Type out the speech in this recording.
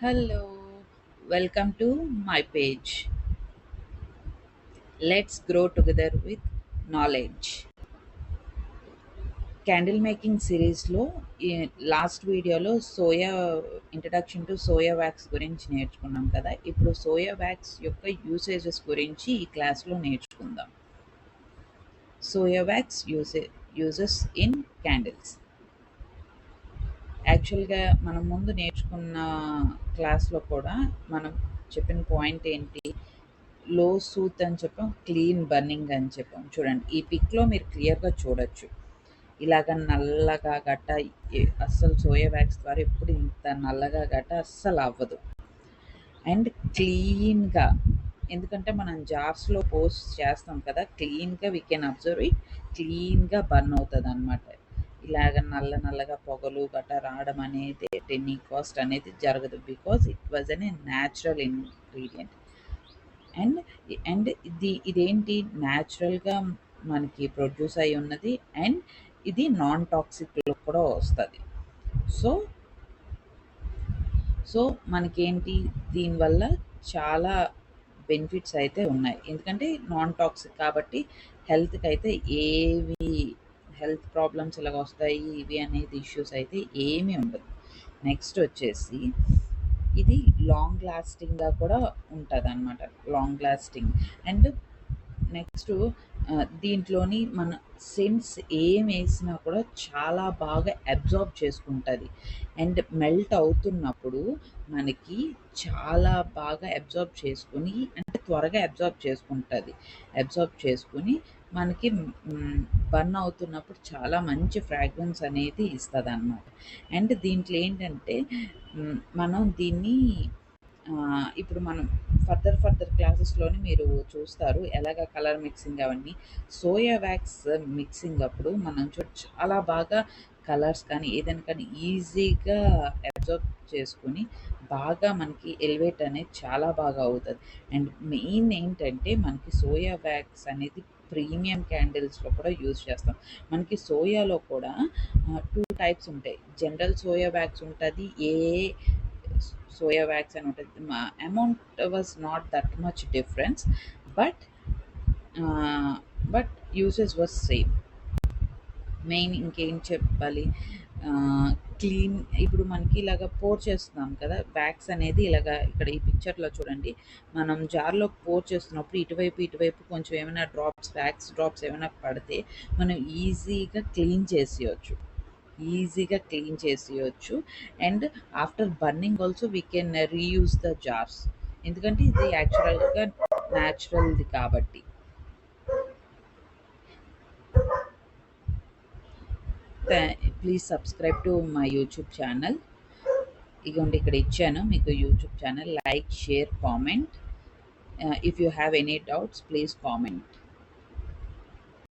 Hello, welcome to my page. Let's grow together with knowledge. Candle making సిరీస్లో ఈ last వీడియోలో soya introduction to soya wax గురించి నేర్చుకున్నాం కదా. ఇప్పుడు సోయా వ్యాక్స్ యొక్క యూసేజెస్ గురించి ఈ క్లాస్లో నేర్చుకుందాం. Soya wax uses in candles. యాక్చువల్గా మనం ముందు నేర్చుకున్న క్లాస్లో కూడా మనం చెప్పిన పాయింట్ ఏంటి, లో సూత్ అని చెప్పాం, క్లీన్ బర్నింగ్ అని చెప్పాం. చూడండి, ఈ పిక్లో మీరు క్లియర్గా చూడొచ్చు. ఇలాగ నల్లగా గట్ట అస్సలు సోయా వ్యాక్స్ ద్వారా ఎప్పుడు ఇంత నల్లగా గట్ట అస్సలు అవ్వదు. అండ్ క్లీన్గా, ఎందుకంటే మనం జార్స్లో పోస్ట్ చేస్తాం కదా, క్లీన్గా వీ కెన్ అబ్జర్వ్ ఇట్, క్లీన్గా బర్న్ అవుతుంది అనమాట. ఇలాగ నల్లగా పొగలు గట్ట రావడం అనేది ఎనీ కాస్ట్ అనేది జరగదు, because it was an a natural ingredient. And and ఇదేంటి, న్యాచురల్గా మనకి ప్రొడ్యూస్ అయి ఉన్నది. అండ్ ఇది నాన్ టాక్సిక్లో కూడా వస్తుంది. సో సో మనకేంటి, దీనివల్ల చాలా బెనిఫిట్స్ అయితే ఉన్నాయి. ఎందుకంటే నాన్ టాక్సిక్ కాబట్టి హెల్త్కి అయితే ఏవి హెల్త్ ప్రాబ్లమ్స్ ఇలాగ వస్తాయి ఇవి అనేది ఇష్యూస్ అయితే ఏమీ ఉండదు. నెక్స్ట్ వచ్చేసి ఇది లాంగ్ లాస్టింగ్గా కూడా ఉంటుంది అనమాట, లాంగ్ లాస్టింగ్. అండ్ నెక్స్ట్ దీంట్లోని మన సెన్స్ ఏం వేసినా కూడా చాలా బాగా అబ్జార్బ్ చేసుకుంటుంది. అండ్ మెల్ట్ అవుతున్నప్పుడు మనకి చాలా బాగా అబ్జార్బ్ చేసుకుని, అంటే త్వరగా అబ్జార్బ్ చేసుకుని మనకి బర్న్ అవుతున్నప్పుడు చాలా మంచి ఫ్రాగ్రెన్స్ అనేది ఇస్తుంది అన్నమాట. అండ్ దీంట్లో ఏంటంటే మనం దీన్ని ఇప్పుడు మనం ఫర్దర్ క్లాసెస్లోని మీరు చూస్తారు ఎలాగ కలర్ మిక్సింగ్ అవన్నీ. సోయా వ్యాక్స్ మిక్సింగ్ అప్పుడు మనం చాలా బాగా కలర్స్ కానీ ఏదైనా కానీ ఈజీగా అబ్జర్వ్ చేసుకుని బాగా మనకి ఎలివేట్ అనేది చాలా బాగా అవుతుంది. అండ్ మెయిన్ ఏంటంటే మనకి సోయా వ్యాక్స్ అనేది ప్రీమియం క్యాండిల్స్లో కూడా యూజ్ చేస్తాం. మనకి సోయాలో కూడా 2 టైప్స్ ఉంటాయి. జనరల్ సోయా వ్యాక్స్ ఉంటుంది, సోయా వ్యాక్స్ అని ఉంటుంది. Amount was not that much difference, but usage was same. Main ఇంకేం చెప్పాలి, క్లీన్. ఇప్పుడు మనకి ఇలాగ పోర్ చేస్తున్నాం కదా వ్యాక్స్ అనేది, ఇలాగ ఇక్కడ ఈ పిక్చర్లో చూడండి, మనం జార్లో పోర్ చేస్తున్నప్పుడు ఇటువైపు కొంచెం ఏమైనా వ్యాక్స్ డ్రాప్స్ ఏమైనా పడితే మనం ఈజీగా క్లీన్ చేసేయచ్చు. And after burning also we can reuse the jars, ఎందుకంటే ఇది యాక్చువల్గా న్యాచురల్ది కాబట్టి. Please subscribe to my YouTube channel. ఇగోండి ఇక్కడ ఇచ్చాను మీకు YouTube channel. Like, share, comment. If you have any doubts, please comment.